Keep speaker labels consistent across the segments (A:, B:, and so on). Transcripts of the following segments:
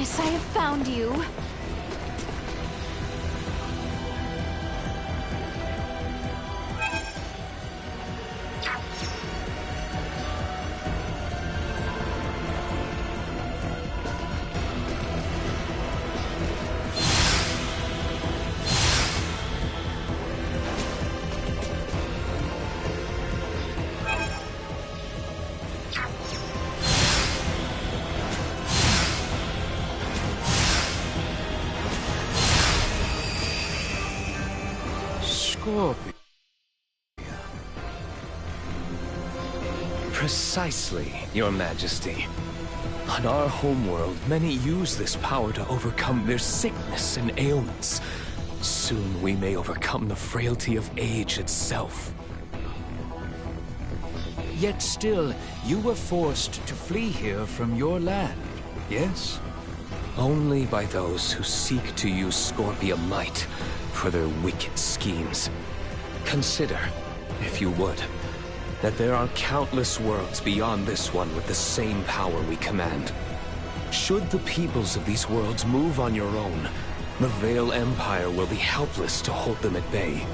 A: Darkness, I have found you.
B: Scorpio.
C: Precisely, Your Majesty. On our homeworld, many use this power to overcome their sickness and ailments. Soon we may overcome the frailty of age itself.
B: Yet still, you were forced to flee here from your land, yes?
C: Only by those who seek to use Scorpia might for their wicked schemes. Consider, if you would, that there are countless worlds beyond this one with the same power we command. Should the peoples of these worlds move on your own, the Vale Empire will be helpless to hold them at bay.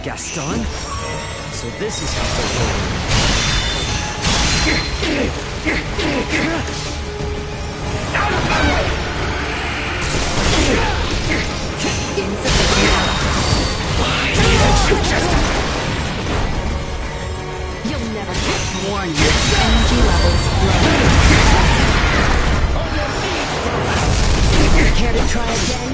D: Gaston? So this is how they roll.
A: You'll never get warning. Energy levels low. Care to try again?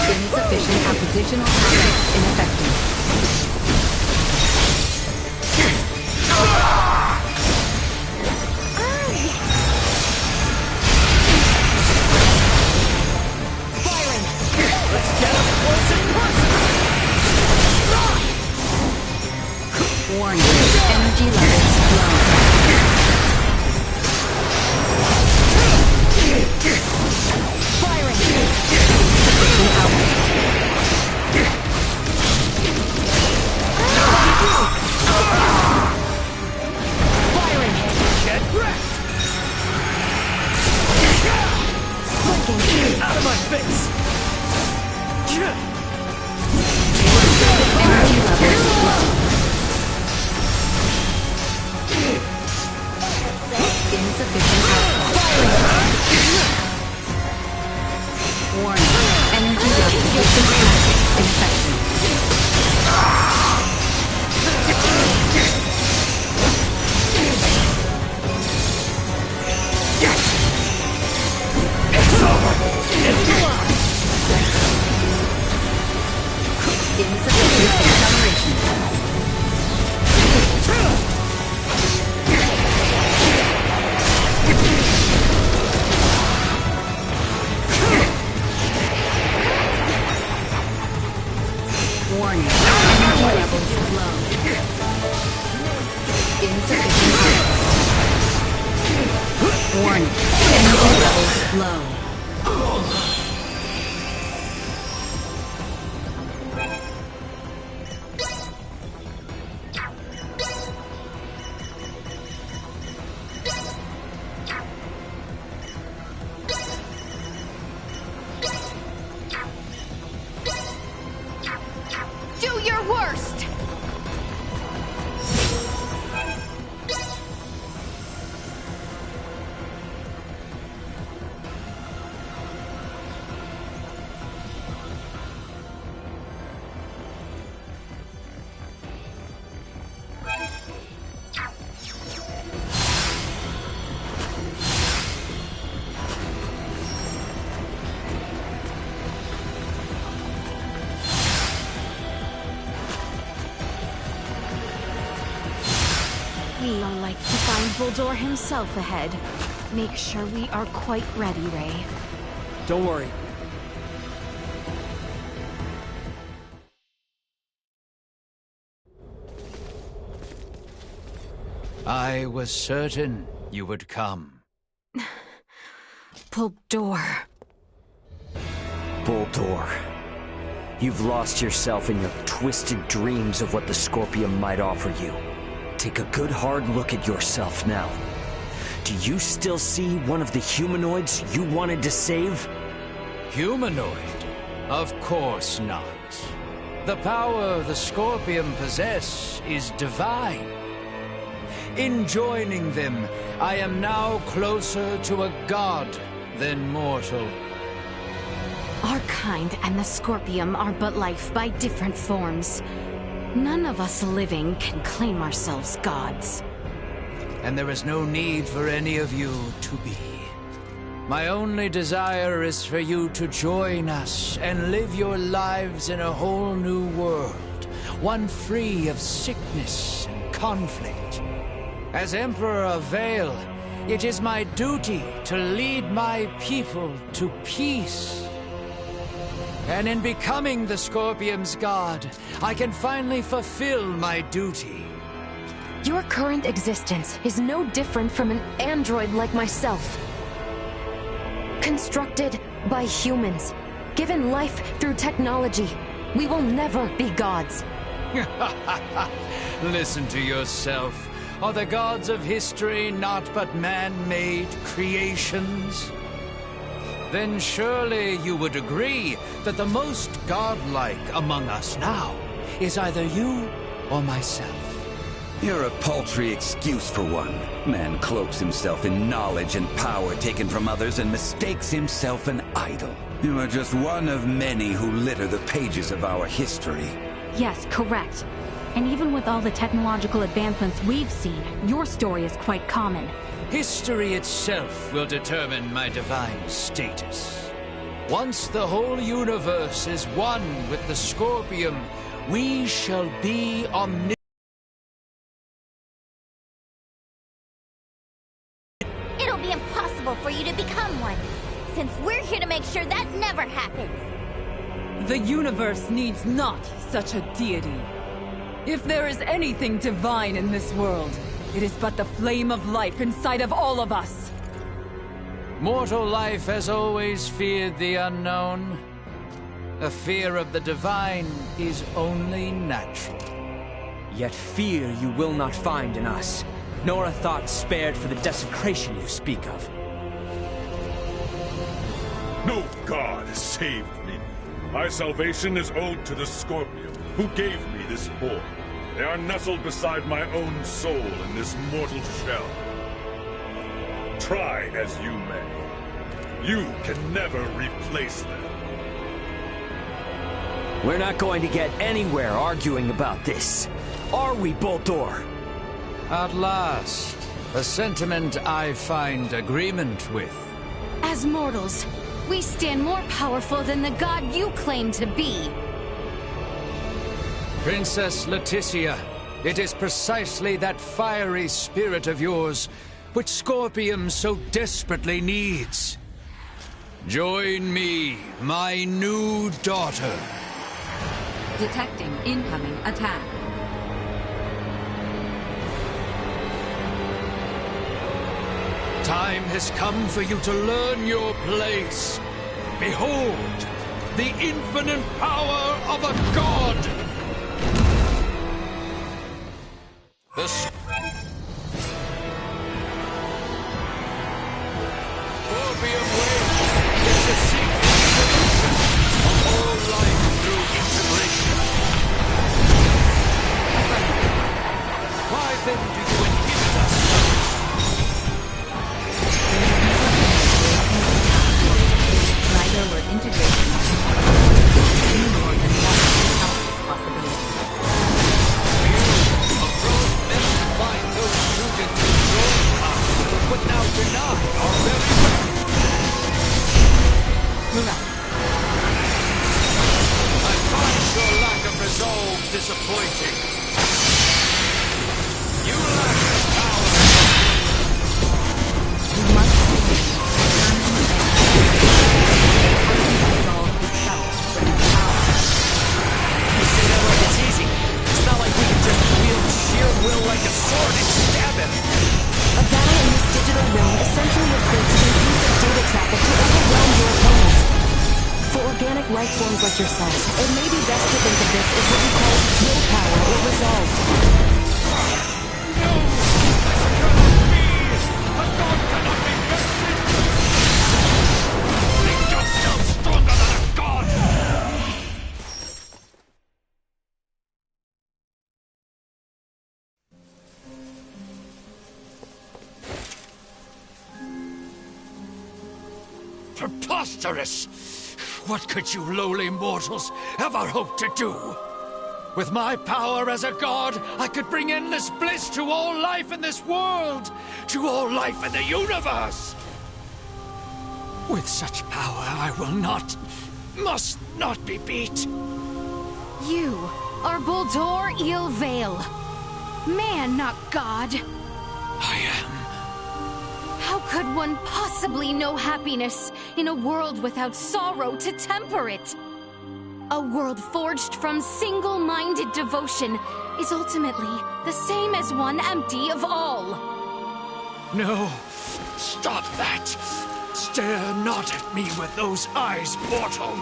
A: Insufficient oppositional tactics ineffective. Firing!
D: Let's get up close and personal!
A: Warning. Energy levels low. Firing! Sufficient Firing!
D: Get wrecked!
A: Flanking!
D: Out of my face!
A: Energy levels low. feel like to find Bulldor himself ahead. Make sure we are quite ready, Ray.
D: Don't worry.
B: I was certain you would come.
A: Bulldor.
E: Bulldor. You've lost yourself in your twisted dreams of what the Scorpium might offer you. Take a good hard look at yourself now. Do you still see one of the humanoids you wanted to save?
B: Humanoid? Of course not. The power the Scorpium possess is divine. In joining them, I am now closer to a god than mortal.
A: Our kind and the Scorpium are but life by different forms. None of us living can claim ourselves gods.
B: And there is no need for any of you to be. My only desire is for you to join us and live your lives in a whole new world, one free of sickness and conflict. As Emperor of Vale, it is my duty to lead my people to peace. And in becoming the Scorpium's god, I can finally fulfill my duty.
F: Your current existence is no different from an android like myself. Constructed by humans, given life through technology, we will never be gods.
B: Listen to yourself. Are the gods of history not but man-made creations? Then surely you would agree that the most godlike among us now is either you or myself.
G: You're a paltry excuse for one. Man cloaks himself in knowledge and power taken from others and mistakes himself an idol. You are just one of many who litter the pages of our history.
H: Yes, correct. And even with all the technological advancements we've seen, your story is quite common.
B: History itself will determine my divine status. Once the whole universe is one with the Scorpium, we shall be omnipotent.
I: It'll be impossible for you to become one, since we're here to make sure that never happens.
J: The universe needs not such a deity. If there is anything divine in this world, it is but the flame of life inside of all of us.
B: Mortal life has always feared the unknown. A fear of the divine is only natural.
D: Yet fear you will not find in us, nor a thought spared for the desecration you speak of.
K: No god has saved me. My salvation is owed to the Scorpion, who gave me this form. They are nestled beside my own soul in this mortal shell. Try as you may, you can never replace them.
E: We're not going to get anywhere arguing about this. Are we, Bulldor?
B: At last, a sentiment I find agreement with.
A: As mortals, we stand more powerful than the god you claim to be.
B: Princess Leticia, it is precisely that fiery spirit of yours which Scorpium so desperately needs. Join me, my new daughter.
L: Detecting incoming attack.
B: Time has come for you to learn your place. Behold, the infinite power of a god! The Scorpium way is the secret solution of all life through integration. Why then do you inhibit us?
L: Neither were integration nor than one possibilities.
B: Find those who can control us, but now deny our very I find your lack of resolve disappointing. You
F: trust yourself. It may be best to think of this as what we call willpower or resolve.
B: Preposterous! What could you lowly mortals ever hope to do? With my power as a god, I could bring endless bliss to all life in this world, to all life in the universe! With such power, I will not, must not be beat.
A: You are Buldur Ilvail. Man, not God.
B: I am.
A: How could one possibly know happiness in a world without sorrow to temper it? A world forged from single-minded devotion is ultimately the same as one empty of all.
B: No, stop that. Stare not at me with those eyes, mortal.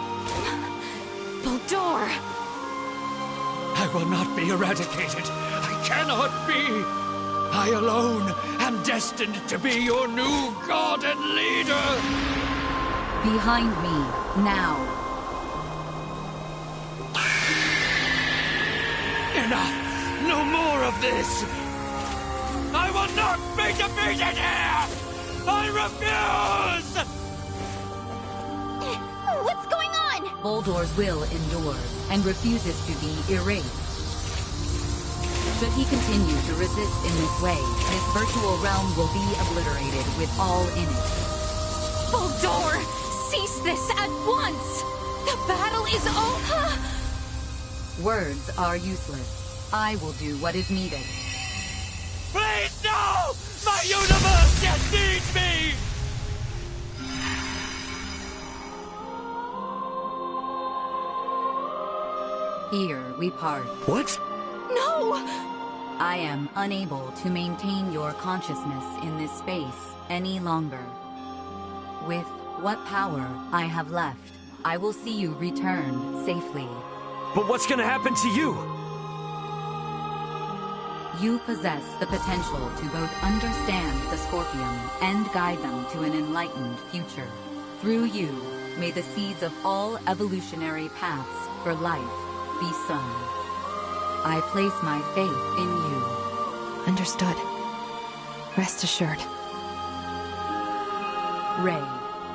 A: Buldur!
B: I will not be eradicated. I cannot be. I alone am destined to be your new god and leader!
L: Behind me, now.
B: Enough! No more of this! I will not be defeated here! I refuse!
I: What's going on?
L: Buldur's will endures and refuses to be erased. Should he continue to resist in this way, his virtual realm will be obliterated with all in it.
A: Buldur! Cease this at once! The battle is over!
L: Words are useless. I will do what is needed.
B: Please, no! My universe yet needs me!
L: Here we part.
C: What?
A: No!
L: I am unable to maintain your consciousness in this space any longer. With what power I have left, I will see you return safely.
C: But what's gonna happen to you?
L: You possess the potential to both understand the Scorpium and guide them to an enlightened future. Through you, may the seeds of all evolutionary paths for life be sown. I place my faith in you.
F: Understood. Rest assured.
L: Ray,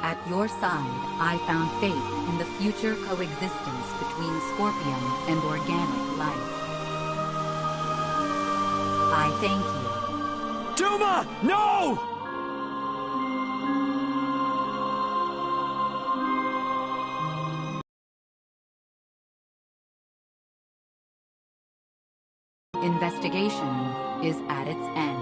L: at your side, I found faith in the future coexistence between Scorpium and organic life. I thank you.
C: Duma! No!
L: Investigation is at its end.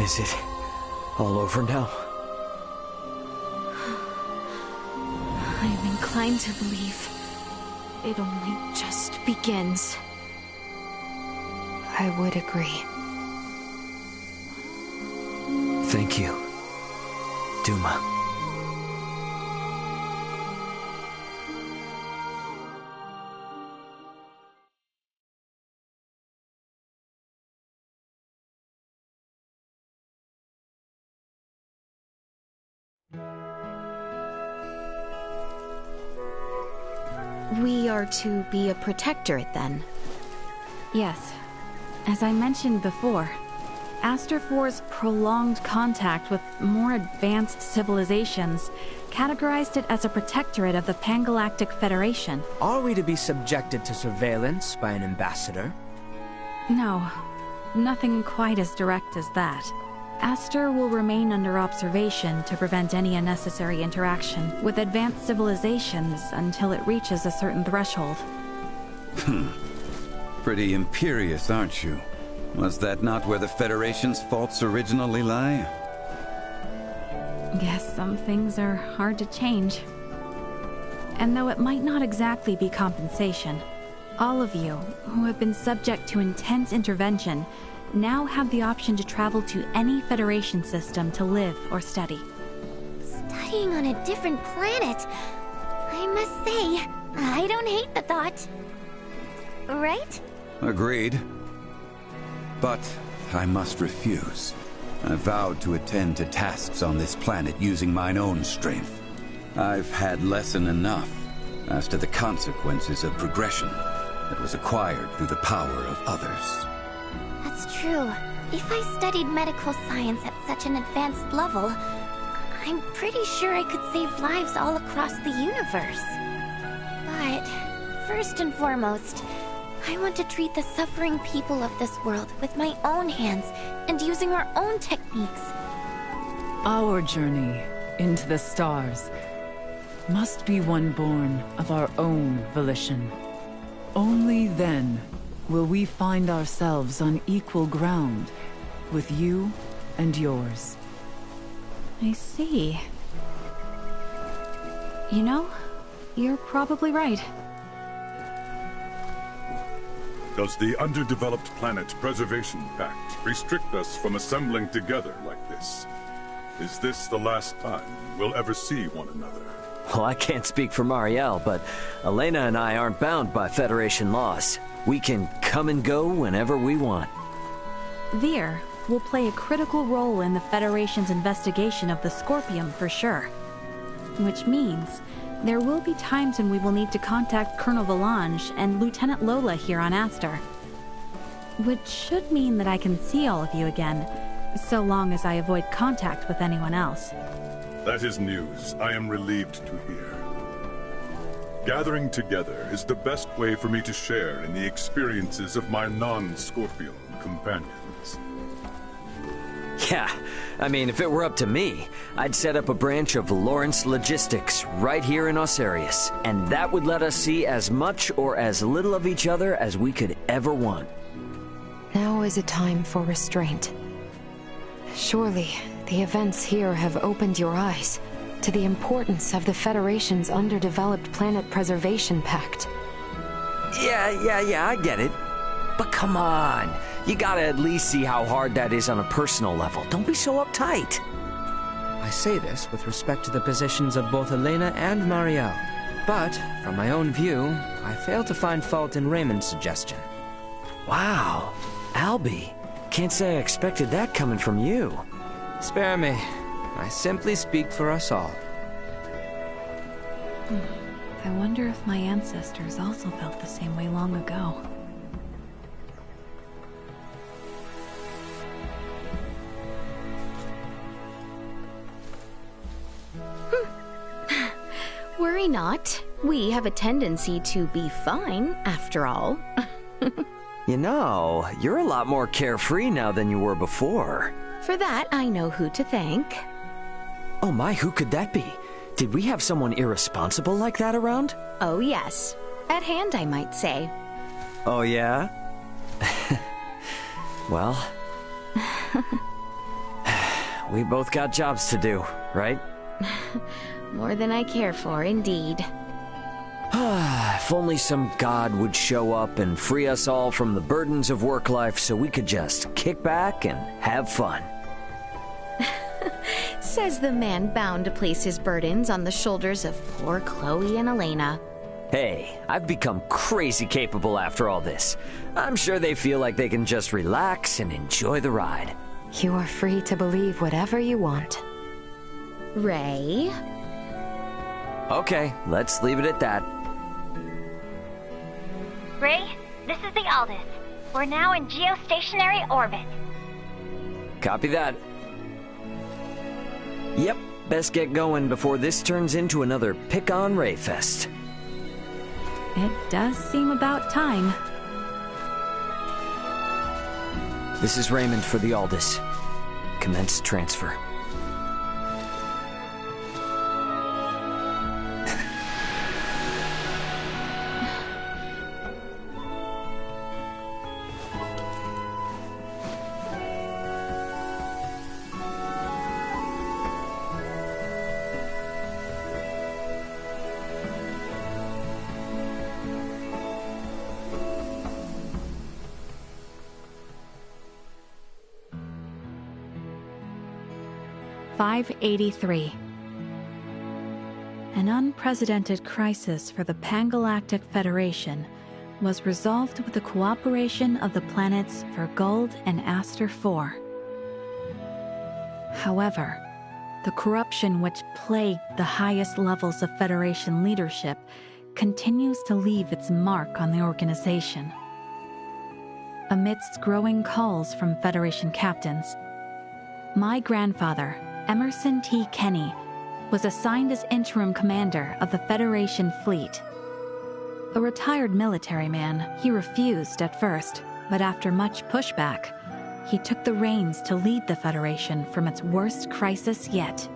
C: Is it all over now?
A: I'm inclined to believe it only just begins.
F: I would agree.
C: Thank you, Duma.
A: We are to be a protectorate, then?
H: Yes. As I mentioned before, Aster IV's prolonged contact with more advanced civilizations categorized it as a protectorate of the Pangalactic Federation.
D: Are we to be subjected to surveillance by an ambassador?
H: No, nothing quite as direct as that. Aster will remain under observation to prevent any unnecessary interaction with advanced civilizations until it reaches a certain threshold.
G: Pretty imperious, aren't you? Was that not where the Federation's faults originally lie?
H: Guess some things are hard to change. And though it might not exactly be compensation, all of you who have been subject to intense intervention now have the option to travel to any Federation system to live or study.
I: Studying on a different planet? I must say, I don't hate the thought. Right?
G: Agreed. But I must refuse. I vowed to attend to tasks on this planet using mine own strength. I've had lesson enough as to the consequences of progression that was acquired through the power of others.
I: That's true. If I studied medical science at such an advanced level, I'm pretty sure I could save lives all across the universe. But first and foremost, I want to treat the suffering people of this world with my own hands and using our own techniques.
J: Our journey into the stars must be one born of our own volition. Only then will we find ourselves on equal ground with you and yours.
H: I see. You know, you're probably right.
K: Does the Underdeveloped Planet Preservation Pact restrict us from assembling together like this? Is this the last time we'll ever see one another?
E: Well, I can't speak for Marielle, but Elena and I aren't bound by Federation laws. We can come and go whenever we want.
H: Vir will play a critical role in the Federation's investigation of the Scorpium for sure. Which means there will be times when we will need to contact Colonel Valange and Lieutenant Lola here on Aster. Which should mean that I can see all of you again, so long as I avoid contact with anyone else.
K: That is news I am relieved to hear. Gathering together is the best way for me to share in the experiences of my non-Scorpion companions.
E: Yeah, I mean, if it were up to me, I'd set up a branch of Lawrence Logistics right here in Osarius, and that would let us see as much or as little of each other as we could ever want.
F: Now is a time for restraint. Surely, the events here have opened your eyes to the importance of the Federation's Underdeveloped Planet Preservation Pact.
E: Yeah, I get it. But come on, you gotta at least see how hard that is on a personal level. Don't be so uptight.
D: I say this with respect to the positions of both Elena and Marielle. But, from my own view, I fail to find fault in Raymond's suggestion.
E: Wow, Albie. Can't say I expected that coming from you.
D: Spare me. I simply speak for us all.
H: I wonder if my ancestors also felt the same way long ago.
A: Worry not. We have a tendency to be fine, after all.
E: You know, you're a lot more carefree now than you were before.
A: For that, I know who to thank.
E: Oh my, who could that be? Did we have someone irresponsible like that around?
A: Oh yes. At hand, I might say.
E: Oh yeah? Well... we both got jobs to do, right?
A: More than I care for, indeed.
E: If only some god would show up and free us all from the burdens of work life so we could just kick back and have fun.
A: Says the man bound to place his burdens on the shoulders of poor Chloe and Elena.
E: Hey, I've become crazy capable after all this. I'm sure they feel like they can just relax and enjoy the ride.
F: You are free to believe whatever you want.
A: Ray?
E: Okay, let's leave it at that.
I: Ray, this is the Aldous. We're now in geostationary orbit.
E: Copy that. Yep, best get going before this turns into another pick-on Ray fest.
H: It does seem about time.
E: This is Raymond for the Aldous. commence transfer.
H: '83. An unprecedented crisis for the Pangalactic Federation was resolved with the cooperation of the planets Verguld and Aster IV. However, the corruption which plagued the highest levels of Federation leadership continues to leave its mark on the organization. Amidst growing calls from Federation captains, my grandfather, Emerson T. Kenny, was assigned as interim commander of the Federation fleet. A retired military man, he refused at first, but after much pushback, he took the reins to lead the Federation from its worst crisis yet.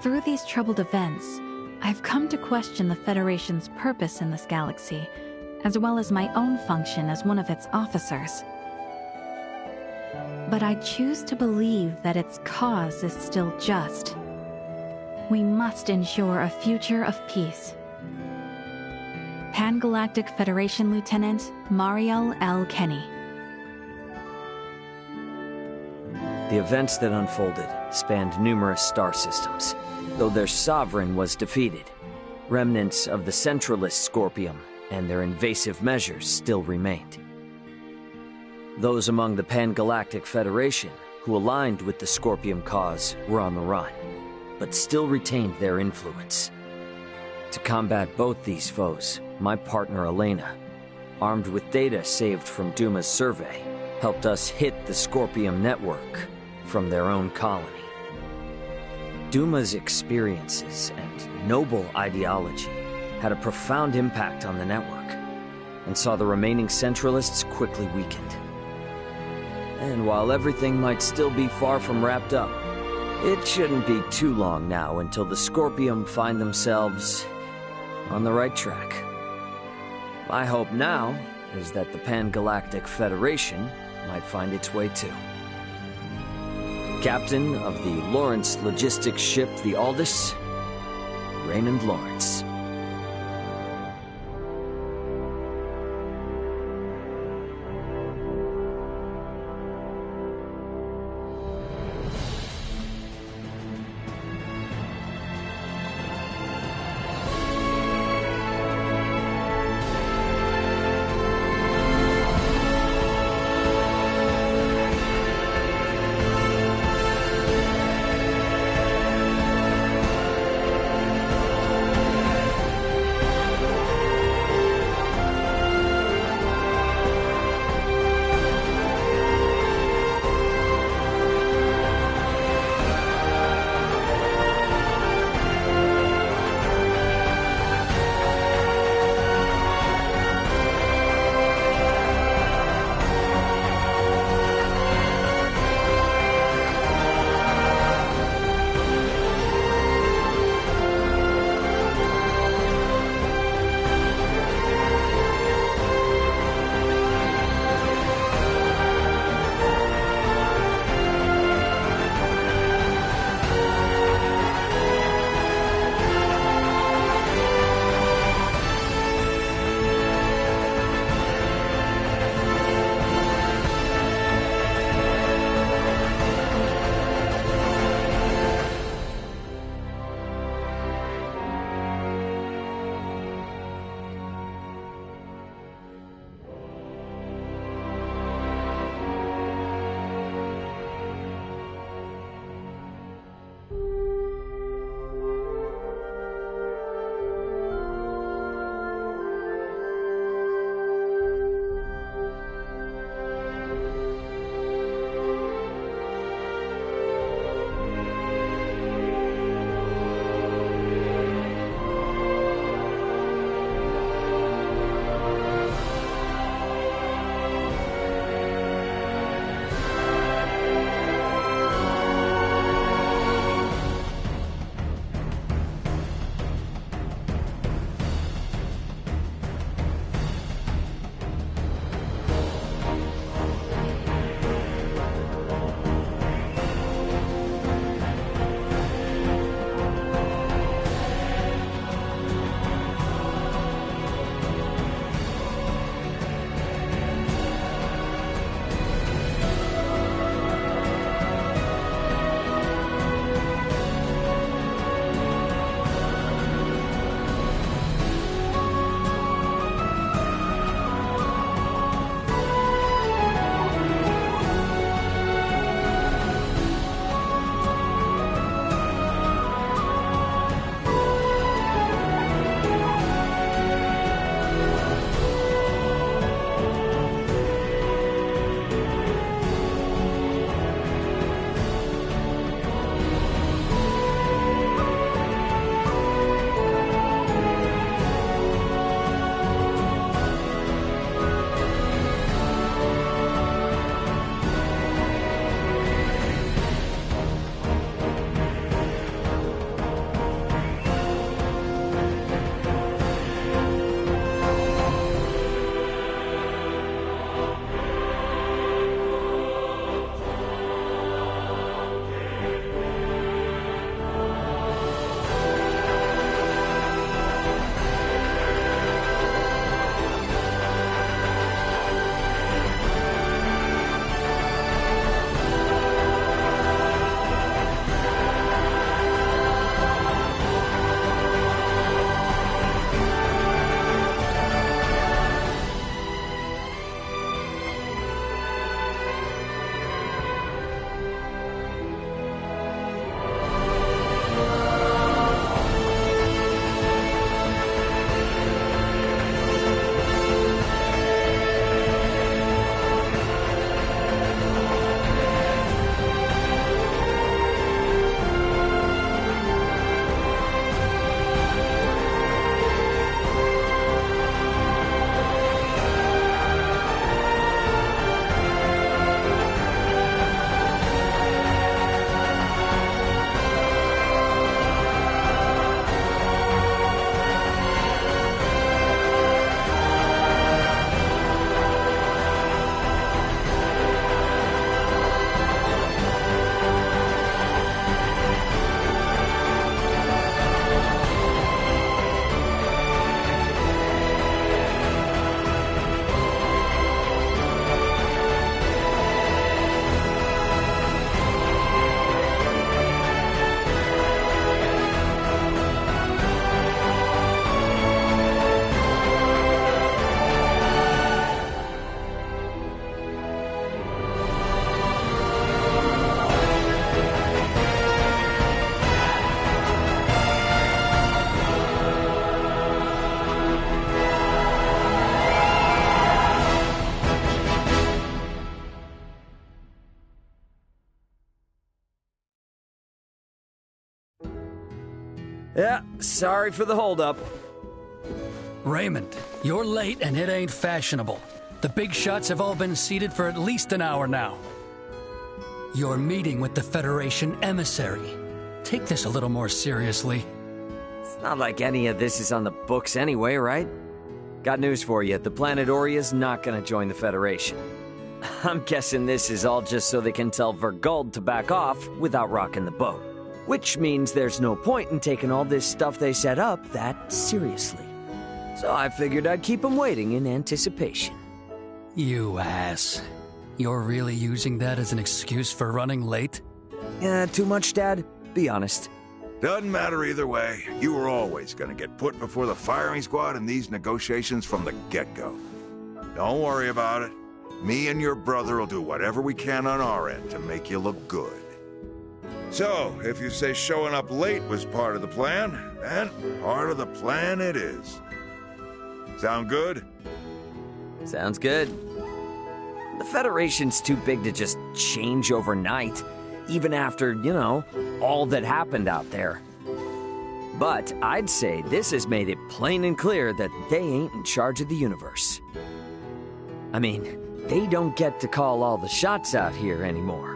H: Through these troubled events, I've come to question the Federation's purpose in this galaxy, as well as my own function as one of its officers. But I choose to believe that its cause is still just. We must ensure a future of peace. Pangalactic Federation Lieutenant Mariel L. Kenny.
E: The events that unfolded spanned numerous star systems. Though their sovereign was defeated, remnants of the centralist Scorpium and their invasive measures still remained. Those among the Pangalactic Federation who aligned with the Scorpium cause were on the run, but still retained their influence. To combat both these foes, my partner Elena, armed with data saved from Duma's survey, helped us hit the Scorpium network from their own colony. Duma's experiences and noble ideology had a profound impact on the network, and saw the remaining Centralists quickly weakened. And while everything might still be far from wrapped up, it shouldn't be too long now until the Scorpium find themselves on the right track. My hope now is that the Pangalactic Federation might find its way too. Captain of the Lawrence logistics ship the Aldous, Raymond Lawrence. Yeah, sorry for the holdup.
M: Raymond, you're late and it ain't fashionable. The big shots have all been seated for at least an hour now. You're meeting with the Federation emissary. Take this a little more seriously.
E: It's not like any of this is on the books anyway, right? Got news for you. The planet Oria's not gonna join the Federation. I'm guessing this is all just so they can tell Verguld to back off without rocking the boat. Which means there's no point in taking all this stuff they set up that seriously. So I figured I'd keep them waiting in anticipation.
M: You ass. You're really using that as an excuse for running late?
E: Too much, Dad? Be honest.
N: Doesn't matter either way. You were always gonna get put before the firing squad in these negotiations from the get-go. Don't worry about it. Me and your brother will do whatever we can on our end to make you look good. So, if you say showing up late was part of the plan, then part of the plan it is. Sound good?
E: Sounds good. The Federation's too big to just change overnight, even after, you know, all that happened out there. But I'd say this has made it plain and clear that they ain't in charge of the universe. I mean, they don't get to call all the shots out here anymore.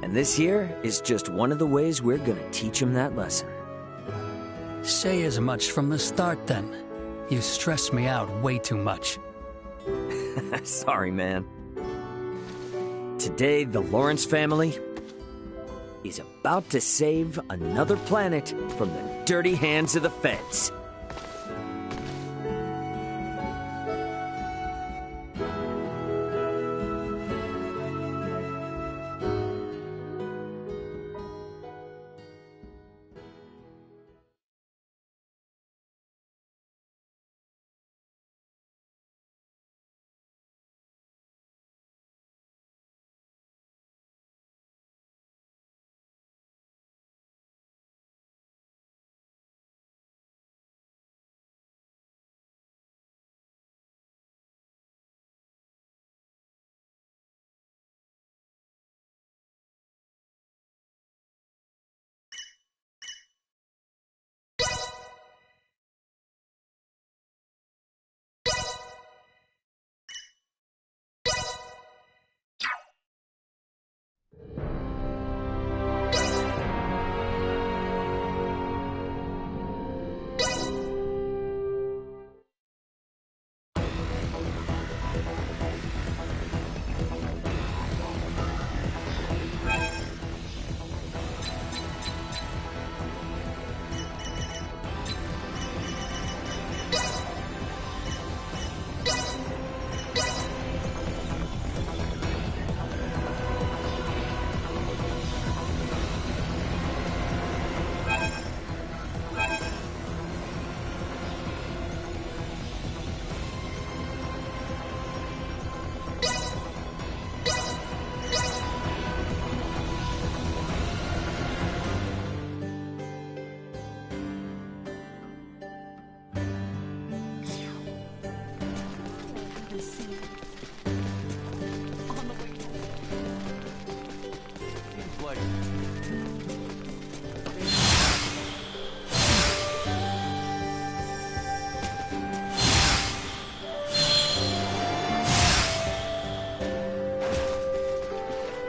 E: And this here is just one of the ways we're gonna teach them that lesson.
M: Say as much from the start, then. You stress me out way too much.
E: Sorry, man. Today, the Lawrence family is about to save another planet from the dirty hands of the feds.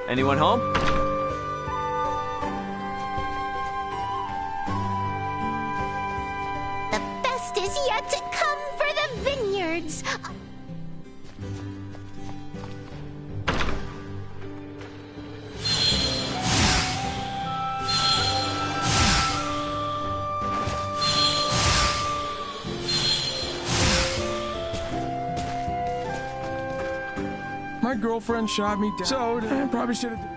E: Anyone home?
I: The best is yet to come for the vineyards.
O: My girlfriend shot me down, so I probably should have...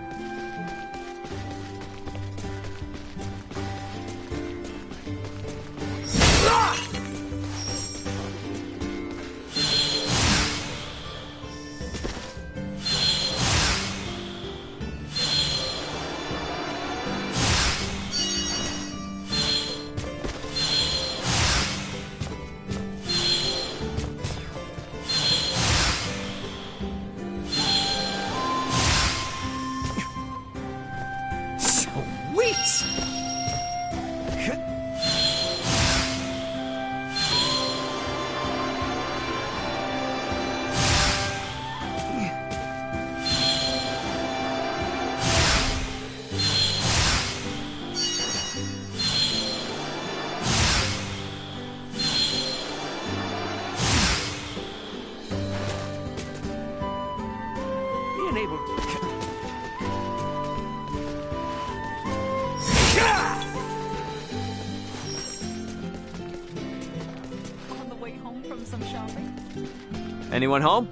D: unable...
J: On the way home from some shopping?
P: Anyone home?